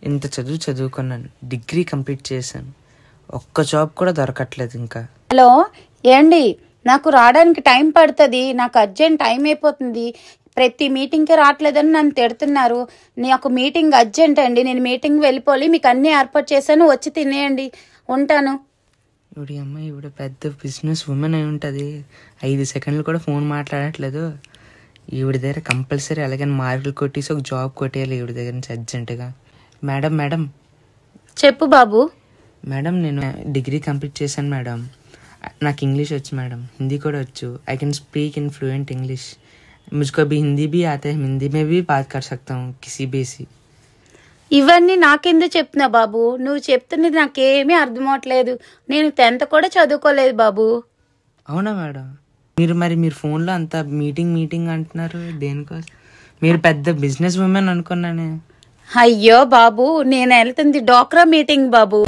ఇంత చదువుకున్నాను, degree complete చేశాను, ఒక్క జాబ్ కూడా దొరకట్లేదు ఇంకా. హలో ఏండి, నాకు రావడానికి టైం పడుతుంది, నాకు అర్జెంట్ టైం అయిపోతుంది, ప్రతి మీటింగ్కి రావట్లేదని నన్ను తిడుతున్నారు. నాకు మీటింగ్ అర్జెంట్ అండి, నేను మీటింగ్ వెళ్ళిపోవాలి, మీకు అన్నీ ఏర్పాటు చేశాను, వచ్చి తినేయండి, ఉంటాను. ఇవిడి అమ్మాయి ఇవిడ పెద్ద బిజినెస్ ఉమెన్ అయి ఉంటుంది, 5 సెకండ్లు కూడా ఫోన్ మాట్లాడట్లేదు. ఈవిడ దగ్గర కంపల్సరీ అలాగని మార్కులు కొట్టేసి ఒక జాబ్ కొట్టేయాలి ఈవిడ దగ్గర నుంచి అర్జెంటుగా. మేడం చెప్పు బాబు. మేడం, నేను డిగ్రీ కంప్లీట్ చేశాను మేడం. నాకు ఇంగ్లీష్ వచ్చు మేడం, హిందీ కూడా వచ్చు. I can speak in fluent English. मुझको अभी हिंदी भी आता है, हिंदी में भी बात कर सकता हूँ किसी भी से. ఇవన్నీ నాకెందుకు చెప్తున్నా బాబు, నువ్వు చెప్తున్నది నాకేమీ అర్థం అవట్లేదు. నేను 10th కూడా చదువుకోలేదు బాబు. అవునా మేడం? మీరు ఫోన్లో అంత మీటింగ్ అంటున్నారు దేనికోసం? మీరు పెద్ద బిజినెస్ ఉమెన్ అనుకున్నానే. అయ్యో బాబు, నేను వెళ్తుంది డోక్రా మీటింగ్ బాబు.